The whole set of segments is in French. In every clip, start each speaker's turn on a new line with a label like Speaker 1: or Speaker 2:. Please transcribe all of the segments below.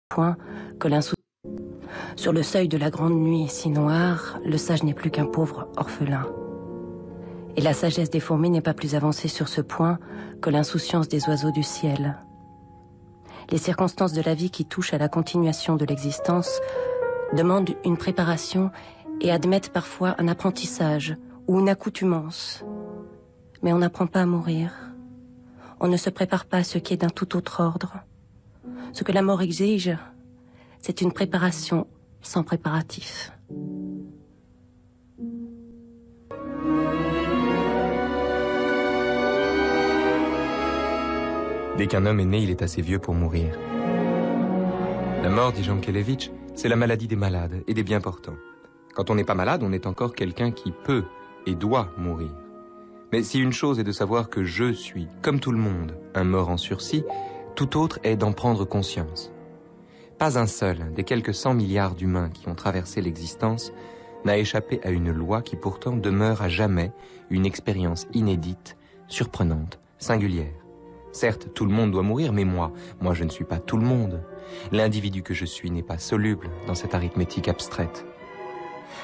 Speaker 1: point que l'insouciance. Sur le seuil de la grande nuit si noire, le sage n'est plus qu'un pauvre orphelin. Et la sagesse des fourmis n'est pas plus avancée sur ce point que l'insouciance des oiseaux du ciel. Les circonstances de la vie qui touchent à la continuation de l'existence demandent une préparation et admettent parfois un apprentissage ou une accoutumance. Mais on n'apprend pas à mourir. On ne se prépare pas à ce qui est d'un tout autre ordre. Ce que la mort exige, c'est une préparation sans préparatif.
Speaker 2: Dès qu'un homme est né, il est assez vieux pour mourir. La mort, dit Jankélévitch, c'est la maladie des malades et des bien portants. Quand on n'est pas malade, on est encore quelqu'un qui peut et doit mourir. Mais si une chose est de savoir que je suis, comme tout le monde, un mort en sursis, tout autre est d'en prendre conscience. Pas un seul des quelques 100 milliards d'humains qui ont traversé l'existence n'a échappé à une loi qui pourtant demeure à jamais une expérience inédite, surprenante, singulière. Certes, tout le monde doit mourir, mais moi je ne suis pas tout le monde. L'individu que je suis n'est pas soluble dans cette arithmétique abstraite.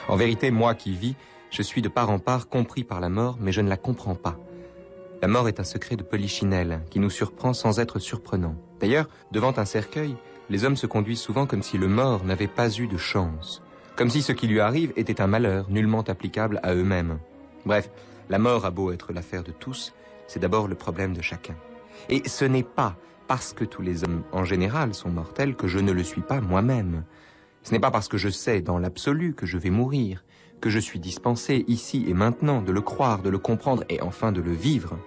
Speaker 2: En vérité, moi qui vis, je suis de part en part compris par la mort, mais je ne la comprends pas. La mort est un secret de polichinelle qui nous surprend sans être surprenant. D'ailleurs, devant un cercueil, les hommes se conduisent souvent comme si le mort n'avait pas eu de chance, comme si ce qui lui arrive était un malheur nullement applicable à eux-mêmes. Bref, la mort a beau être l'affaire de tous, c'est d'abord le problème de chacun. Et ce n'est pas parce que tous les hommes en général sont mortels que je ne le suis pas moi-même. Ce n'est pas parce que je sais dans l'absolu que je vais mourir, que je suis dispensé ici et maintenant de le croire, de le comprendre et enfin de le vivre.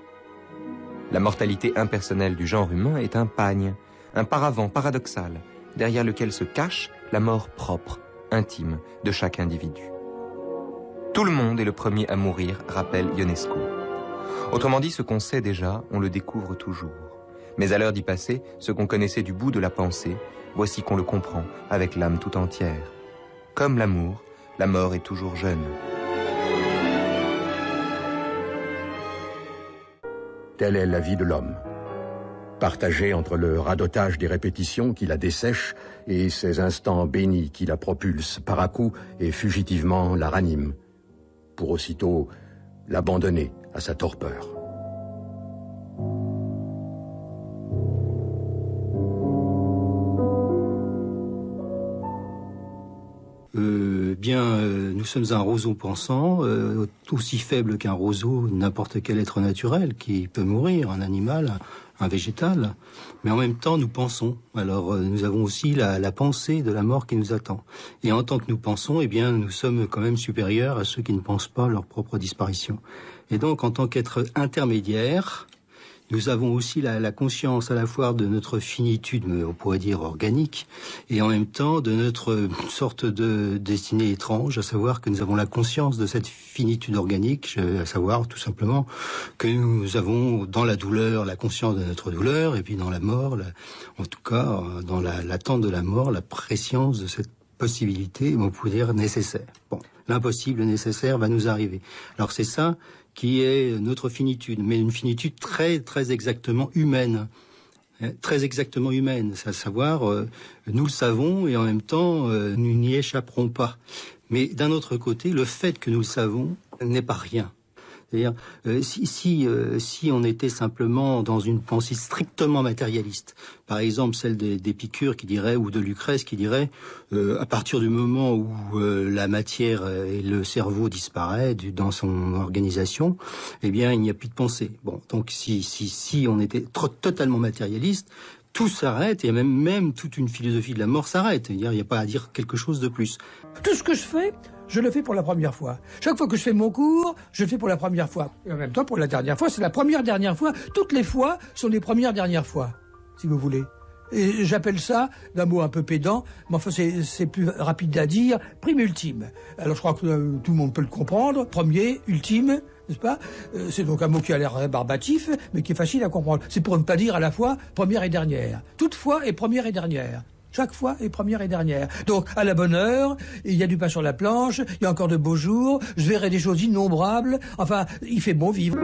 Speaker 2: La mortalité impersonnelle du genre humain est un pagne, un paravent paradoxal, derrière lequel se cache la mort propre, intime de chaque individu. Tout le monde est le premier à mourir, rappelle Ionesco. Autrement dit, ce qu'on sait déjà, on le découvre toujours. Mais à l'heure d'y passer, ce qu'on connaissait du bout de la pensée, voici qu'on le comprend avec l'âme tout entière. Comme l'amour, la mort est toujours jeune.
Speaker 3: Telle est la vie de l'homme. Partagée entre le radotage des répétitions qui la dessèchent et ces instants bénis qui la propulsent par à coups et fugitivement la raniment, pour aussitôt l'abandonner à sa torpeur.
Speaker 4: Nous sommes un roseau pensant, aussi faible qu'un roseau, n'importe quel être naturel qui peut mourir, un animal, un végétal, mais en même temps nous pensons. Alors nous avons aussi la pensée de la mort qui nous attend. Et en tant que nous pensons, eh bien nous sommes quand même supérieurs à ceux qui ne pensent pas leur propre disparition. Et donc en tant qu'être intermédiaire, nous avons aussi la conscience à la fois de notre finitude, mais on pourrait dire organique, et en même temps de notre sorte de destinée étrange, à savoir que nous avons la conscience de cette finitude organique, à savoir tout simplement que nous avons dans la douleur la conscience de notre douleur, et puis dans la mort, en tout cas dans l'attente de la mort, la préscience de cette possibilité, on pourrait dire nécessaire. Bon, l'impossible nécessaire va nous arriver. Alors c'est ça qui est notre finitude, mais une finitude très, très exactement humaine. Très exactement humaine, c'est à savoir, nous le savons et en même temps, nous n'y échapperons pas. Mais d'un autre côté, le fait que nous le savons n'est pas rien. C'est-à-dire, si on était simplement dans une pensée strictement matérialiste, par exemple celle d'Épicure qui dirait, ou de Lucrèce qui dirait, à partir du moment où la matière et le cerveau disparaissent dans son organisation, eh bien il n'y a plus de pensée. Bon, donc si on était totalement matérialiste, tout s'arrête et même toute une philosophie de la mort s'arrête. Il n'y a pas à dire quelque chose de plus.
Speaker 5: Tout ce que je fais, je le fais pour la première fois. Chaque fois que je fais mon cours, je le fais pour la première fois. Et en même temps, pour la dernière fois, c'est la première dernière fois. Toutes les fois sont les premières dernières fois, si vous voulez. Et j'appelle ça, d'un mot un peu pédant, mais enfin c'est plus rapide à dire, prime ultime. Alors je crois que tout le monde peut le comprendre. Premier, ultime, n'est-ce pas? C'est donc un mot qui a l'air rébarbatif, mais qui est facile à comprendre. C'est pour ne pas dire à la fois première et dernière. Toutefois est première et dernière. Chaque fois est première et dernière. Donc, à la bonne heure, il y a du pain sur la planche, il y a encore de beaux jours, je verrai des choses innombrables. Enfin, il fait bon vivre.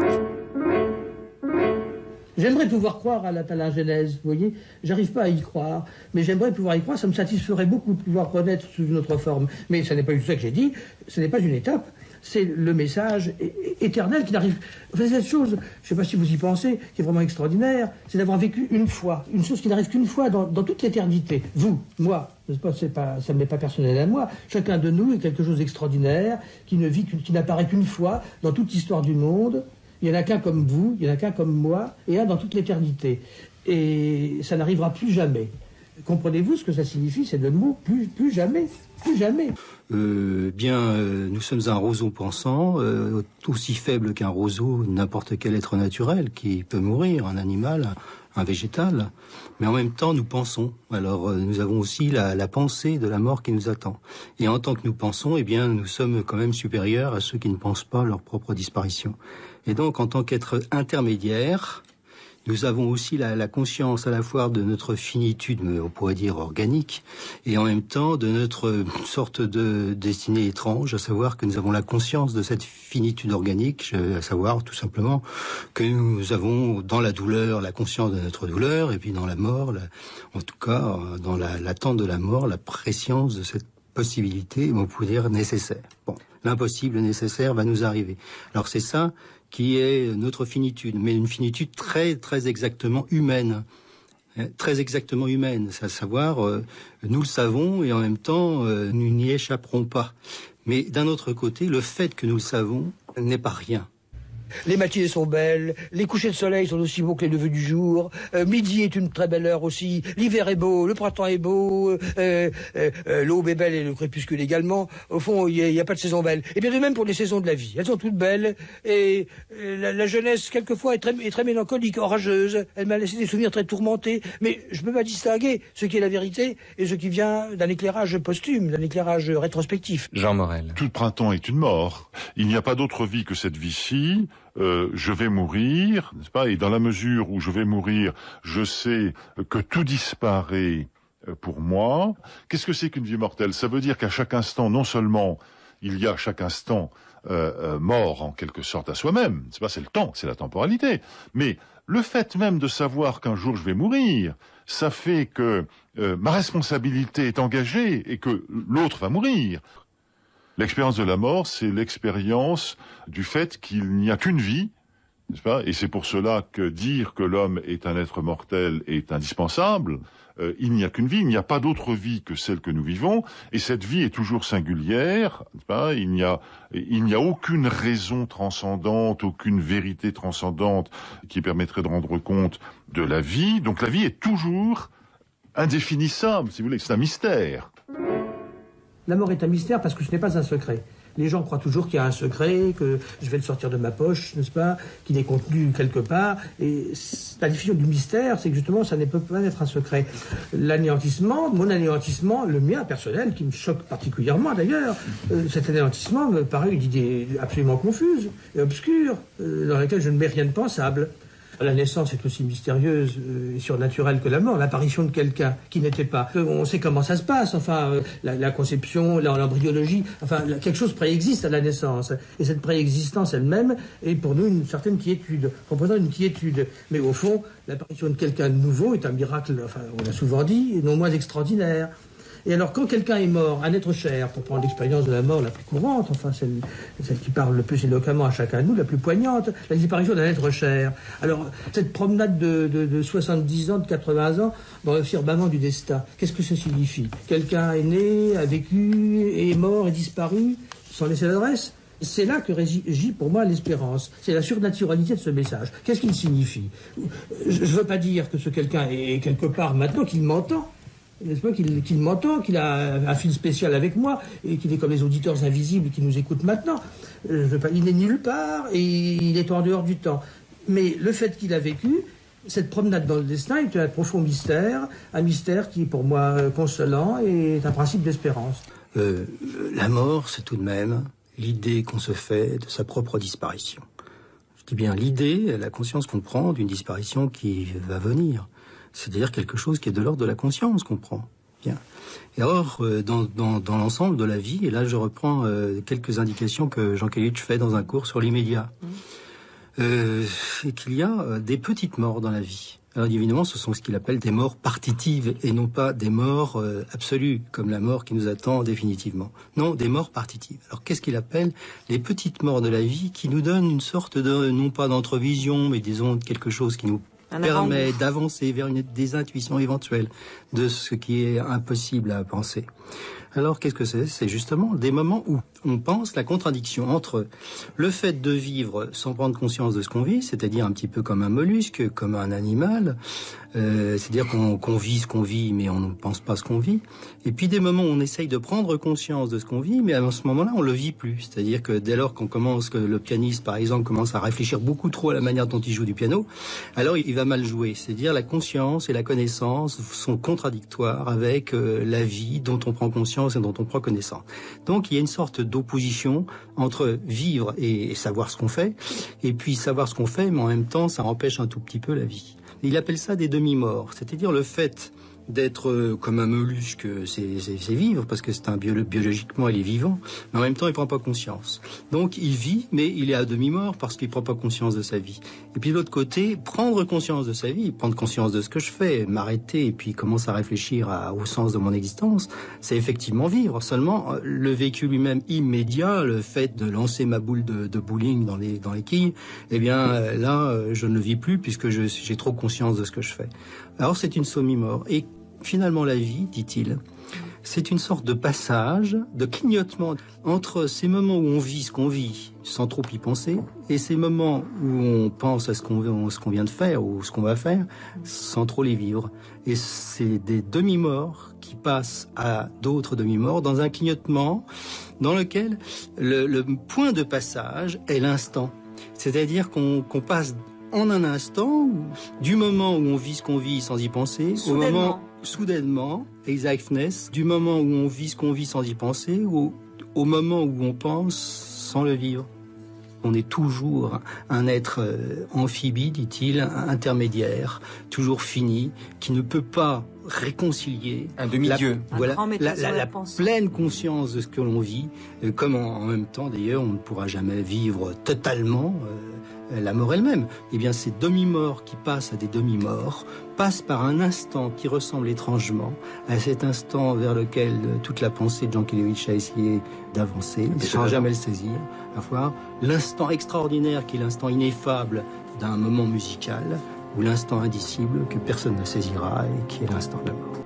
Speaker 5: J'aimerais pouvoir croire à la Genèse, vous voyez. J'arrive pas à y croire, mais j'aimerais pouvoir y croire. Ça me satisferait beaucoup de pouvoir renaître sous une autre forme. Mais ce n'est pas juste ça que j'ai dit. Ce n'est pas une étape. C'est le message éternel qui n'arrive... Enfin, cette chose, je ne sais pas si vous y pensez, qui est vraiment extraordinaire, c'est d'avoir vécu une fois, une chose qui n'arrive qu'une fois dans toute l'éternité. Vous, moi, ça ne m'est pas personnel à moi. Chacun de nous est quelque chose d'extraordinaire, qui n'apparaît qu'une fois dans toute l'histoire du monde. Il n'y en a qu'un comme vous, il n'y en a qu'un comme moi, et un dans toute l'éternité. Et ça n'arrivera plus jamais. Comprenez-vous ce que ça signifie, ces deux mots? Plus jamais, plus jamais.
Speaker 4: Nous sommes un roseau pensant, aussi faible qu'un roseau, n'importe quel être naturel qui peut mourir, un animal, un végétal. Mais en même temps, nous pensons. Alors, nous avons aussi la pensée de la mort qui nous attend. Et en tant que nous pensons, eh bien, nous sommes quand même supérieurs à ceux qui ne pensent pas leur propre disparition. Et donc, en tant qu'être intermédiaire, nous avons aussi la conscience à la fois de notre finitude, mais on pourrait dire organique, et en même temps de notre sorte de destinée étrange, à savoir que nous avons la conscience de cette finitude organique, à savoir tout simplement que nous avons dans la douleur la conscience de notre douleur, et puis dans la mort, en tout cas dans l'attente de la mort, la préscience de cette possibilité, on pourrait dire nécessaire. Bon, l'impossible nécessaire va nous arriver. Alors c'est ça qui est notre finitude, mais une finitude très, très exactement humaine. Très exactement humaine, c'est à savoir, nous le savons et en même temps, nous n'y échapperons pas. Mais d'un autre côté, le fait que nous le savons n'est pas rien.
Speaker 5: Les matinées sont belles, les couchers de soleil sont aussi beaux que les levées du jour, midi est une très belle heure aussi, l'hiver est beau, le printemps est beau, l'aube est belle et le crépuscule également. Au fond, il n'y a pas de saison belle. Et bien de même pour les saisons de la vie, elles sont toutes belles, et la jeunesse quelquefois est très mélancolique, orageuse, elle m'a laissé des souvenirs très tourmentés, mais je ne peux pas distinguer ce qui est la vérité et ce qui vient d'un éclairage posthume, d'un éclairage rétrospectif.
Speaker 2: Jean Morel.
Speaker 6: Tout printemps est une mort. Il n'y a pas d'autre vie que cette vie-ci. Je vais mourir, n'est-ce pas? Et dans la mesure où je vais mourir, je sais que tout disparaît pour moi. Qu'est-ce que c'est qu'une vie mortelle? Ça veut dire qu'à chaque instant, non seulement il y a à chaque instant mort en quelque sorte à soi-même, c'est le temps, c'est la temporalité, mais le fait même de savoir qu'un jour je vais mourir, ça fait que ma responsabilité est engagée et que l'autre va mourir. L'expérience de la mort, c'est l'expérience du fait qu'il n'y a qu'une vie, n'est-ce pas? Et c'est pour cela que dire que l'homme est un être mortel est indispensable. Il n'y a qu'une vie, il n'y a pas d'autre vie que celle que nous vivons, et cette vie est toujours singulière, n'est-ce pas? Il n'y a aucune raison transcendante, aucune vérité transcendante qui permettrait de rendre compte de la vie. Donc la vie est toujours indéfinissable, si vous voulez, c'est un mystère.
Speaker 5: La mort est un mystère parce que ce n'est pas un secret. Les gens croient toujours qu'il y a un secret, que je vais le sortir de ma poche, n'est-ce pas, qu'il est contenu quelque part. Et la définition du mystère, c'est que justement, ça ne peut pas être un secret. L'anéantissement, mon anéantissement, le mien personnel, qui me choque particulièrement d'ailleurs, cet anéantissement me paraît une idée absolument confuse et obscure, dans laquelle je ne mets rien de pensable. La naissance est aussi mystérieuse et surnaturelle que la mort, l'apparition de quelqu'un qui n'était pas. On sait comment ça se passe, enfin, la conception, l'embryologie, enfin, quelque chose préexiste à la naissance. Et cette préexistence elle-même est pour nous une certaine quiétude, représentant une quiétude. Mais au fond, l'apparition de quelqu'un de nouveau est un miracle, enfin, on l'a souvent dit, et non moins extraordinaire. Et alors, quand quelqu'un est mort, un être cher, pour prendre l'expérience de la mort la plus courante, enfin celle qui parle le plus éloquemment à chacun de nous, la plus poignante, la disparition d'un être cher. Alors, cette promenade de 70 ans, de 80 ans, dans le firmament du destin, qu'est-ce que ça signifie? Quelqu'un est né, a vécu, est mort, est disparu, sans laisser l'adresse? C'est là que régit pour moi l'espérance. C'est la surnaturalité de ce message. Qu'est-ce qu'il signifie? Je ne veux pas dire que ce quelqu'un est quelque part maintenant qu'il m'entend. N'est-ce pas, qu'il m'entend, qu'il a un fil spécial avec moi, et qu'il est comme les auditeurs invisibles qui nous écoutent maintenant. Il n'est nulle part, et il est en dehors du temps. Mais le fait qu'il a vécu, cette promenade dans le destin est un profond mystère, un mystère qui est pour moi consolant et est un principe d'espérance.
Speaker 4: La mort, c'est tout de même l'idée qu'on se fait de sa propre disparition. Je dis bien l'idée, la conscience qu'on prend d'une disparition qui va venir. C'est-à-dire quelque chose qui est de l'ordre de la conscience qu'on prend. Bien. Et or, dans l'ensemble de la vie, et là je reprends quelques indications que Jean Kellich fait dans un cours sur l'immédiat. C'est qu'il y a des petites morts dans la vie. Alors évidemment, ce sont ce qu'il appelle des morts partitives et non pas des morts absolues, comme la mort qui nous attend définitivement. Non, des morts partitives. Alors qu'est-ce qu'il appelle les petites morts de la vie qui nous donnent une sorte de, non pas d'entrevision, mais disons quelque chose qui nous permet d'avancer vers des intuitions éventuelles de ce qui est impossible à penser. Alors qu'est-ce que c'est ? C'est justement des moments où on pense la contradiction entre le fait de vivre sans prendre conscience de ce qu'on vit, c'est-à-dire un petit peu comme un mollusque, comme un animal, c'est-à-dire qu'on vit ce qu'on vit, mais on ne pense pas ce qu'on vit, et puis des moments où on essaye de prendre conscience de ce qu'on vit, mais à ce moment-là, on le vit plus. C'est-à-dire que dès lors que le pianiste, par exemple, commence à réfléchir beaucoup trop à la manière dont il joue du piano, alors il va mal jouer. C'est-à-dire la conscience et la connaissance sont contradictoires avec la vie dont on prend conscience et dont on prend connaissance. Donc il y a une sorte d'opposition entre vivre et savoir ce qu'on fait, et puis savoir ce qu'on fait, mais en même temps, ça empêche un tout petit peu la vie. Il appelle ça des demi-morts, c'est-à-dire le fait d'être comme un mollusque, c'est vivre, parce que c'est biologiquement il est vivant, mais en même temps il prend pas conscience. Donc il vit, mais il est à demi-mort parce qu'il prend pas conscience de sa vie. Et puis de l'autre côté, prendre conscience de sa vie, prendre conscience de ce que je fais, m'arrêter et puis commencer à réfléchir au sens de mon existence, c'est effectivement vivre. Seulement le vécu lui-même immédiat, le fait de lancer ma boule de bowling dans les quilles, eh bien là je ne le vis plus puisque j'ai trop conscience de ce que je fais. Alors c'est une semi-mort. Et finalement la vie, dit-il, c'est une sorte de passage, de clignotement entre ces moments où on vit ce qu'on vit sans trop y penser et ces moments où on pense à ce qu'on vient de faire ou ce qu'on va faire sans trop les vivre. Et c'est des demi-morts qui passent à d'autres demi-morts dans un clignotement dans lequel le point de passage est l'instant. C'est-à-dire qu'on passe en un instant, du moment où on vit ce qu'on vit sans y penser, au moment soudainement, exactness, du moment où on vit ce qu'on vit sans y penser, au moment où on pense sans le vivre. On est toujours un être amphibie, dit-il, intermédiaire, toujours fini, qui ne peut pas réconcilier
Speaker 2: un demi-dieu.
Speaker 4: La pleine conscience de ce que l'on vit, comme en même temps d'ailleurs on ne pourra jamais vivre totalement la mort elle-même. Eh bien ces demi-morts qui passent à des demi-morts passent par un instant qui ressemble étrangement à cet instant vers lequel toute la pensée de Jankélévitch a essayé d'avancer, sans jamais le saisir, à voir l'instant extraordinaire qui est l'instant ineffable d'un moment musical, ou l'instant indicible que personne ne saisira et qui est l'instant de la mort.